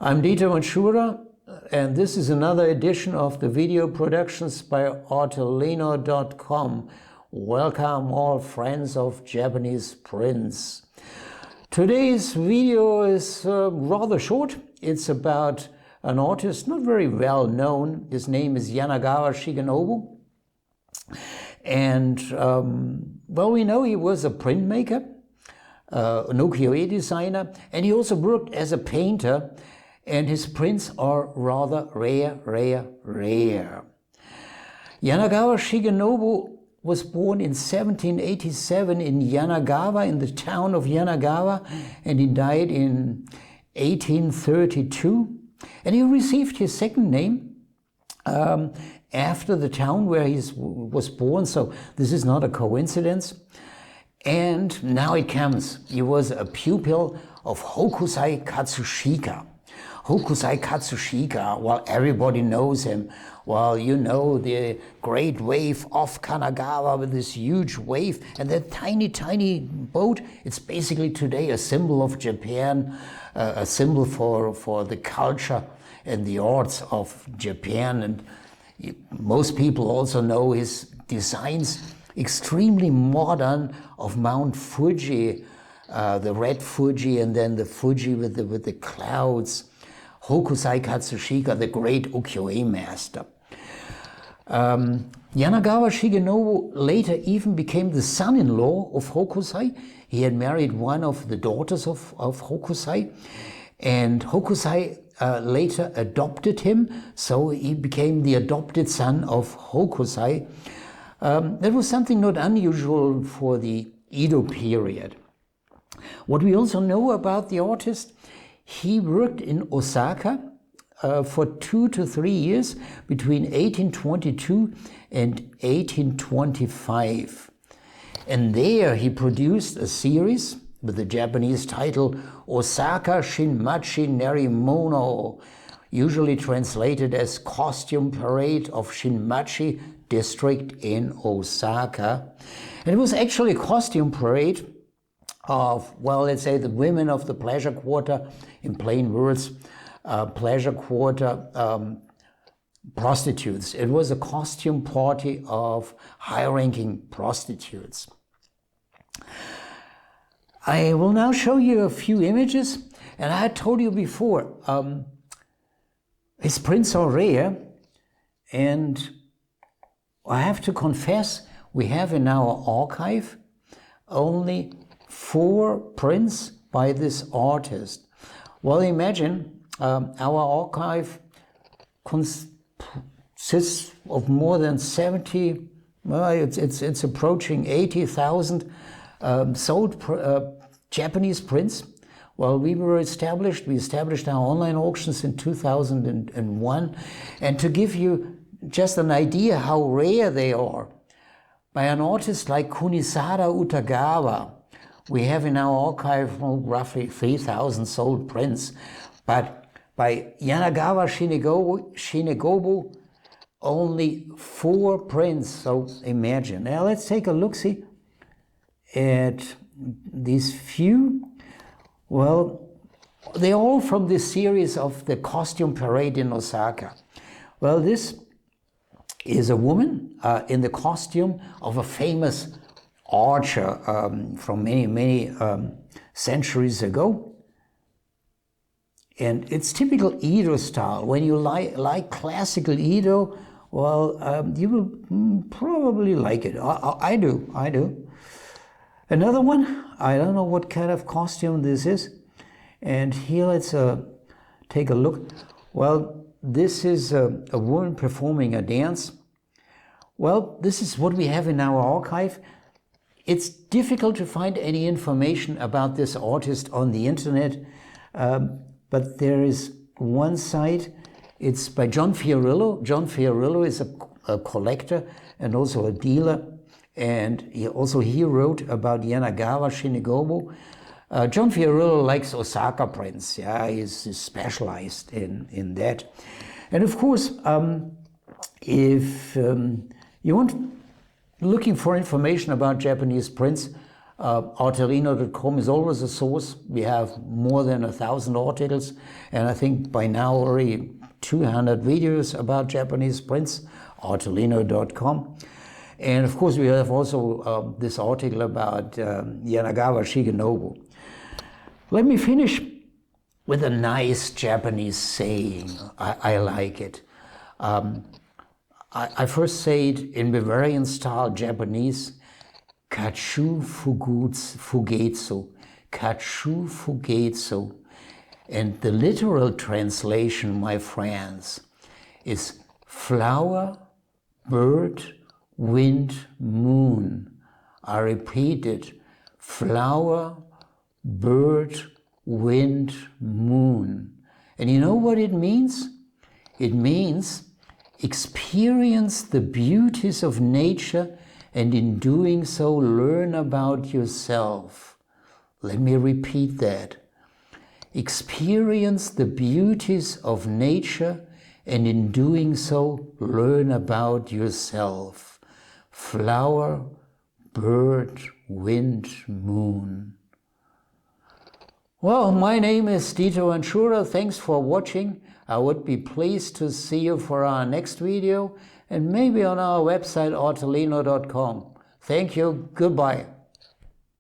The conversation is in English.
I'm Dieter Manschura, and this is another edition of the video productions by artelino.com. Welcome all friends of Japanese prints. Today's video is rather short. It's about an artist not very well known. His name is Yanagawa Shigenobu. And well, we know he was a printmaker, an ukiyo-e designer, and he also worked as a painter, and his prints are rather rare. Yanagawa Shigenobu was born in 1787 in Yanagawa, in the town of Yanagawa, and he died in 1832. And he received his second name after the town where he was born, so this is not a coincidence. And now it comes. He was a pupil of Hokusai Katsushika. Hokusai Katsushika, well, everybody knows him. Well, you know the great wave off Kanagawa with this huge wave and that tiny boat. It's basically today a symbol of Japan, a symbol for the culture and the arts of Japan. And most people also know his designs, extremely modern, of Mount Fuji, the red Fuji, and then the Fuji with the clouds. Hokusai Katsushika, the great ukiyo-e master. Yanagawa Shigenobu later even became the son-in-law of Hokusai. He had married one of the daughters of Hokusai, and Hokusai later adopted him, so he became the adopted son of Hokusai. That was something not unusual for the Edo period. What we also know about the artist, he worked in Osaka for 2 to 3 years between 1822 and 1825. And there he produced a series with the Japanese title Osaka Shinmachi Nerimono, usually translated as Costume Parade of Shinmachi District in Osaka. And it was actually a costume parade of, well, let's say the women of the pleasure quarter, in plain words, pleasure quarter prostitutes. It was a costume party of high-ranking prostitutes. I will now show you a few images, and I had told you before, his prints are rare, and I have to confess, we have in our archive only 4 prints by this artist. Well, imagine our archive consists of more than 70, well, it's approaching 80,000 sold Japanese prints. Well, we established our online auctions in 2001, and to give you just an idea how rare they are, by an artist like Kunisada Utagawa, we have in our archive roughly 3,000 sold prints, but by Yanagawa Shigenobu, only 4 prints. So imagine. Now let's take a look-see at these few. Well, they're all from this series of the costume parade in Osaka. Well, this is a woman in the costume of a famous archer from many centuries ago. And it's typical Edo style. When you like classical Edo, well, you will probably like it. I do. Another one, I don't know what kind of costume this is. And here let's take a look. Well, this is a woman performing a dance. Well, this is what we have in our archive. It's difficult to find any information about this artist on the internet, but there is one site. It's by John Fiorillo. John Fiorillo is a collector and also a dealer, and he wrote about Yanagawa Shigenobu. John Fiorillo likes Osaka prints. Yeah, he's specialized in that. And of course, if you want looking for information about Japanese prints, Artelino.com is always a source. We have more than 1,000 articles, and I think by now already 200 videos about Japanese prints, artelino.com. And of course we have also this article about Yanagawa Shigenobu. Let me finish with a nice Japanese saying. I like it. I first say it in Bavarian style Japanese, kachu fugetsu, kachu fugetsu. And the literal translation, my friends, is flower, bird, wind, moon. I repeat it, flower, bird, wind, moon. And you know what it means? It means experience the beauties of nature and in doing so learn about yourself. Let me repeat that. Experience the beauties of nature and in doing so learn about yourself. Flower, bird, wind, moon. Well, my name is Dieter Anschura. Thanks for watching. I would be pleased to see you for our next video and maybe on our website artelino.com. Thank you. Goodbye.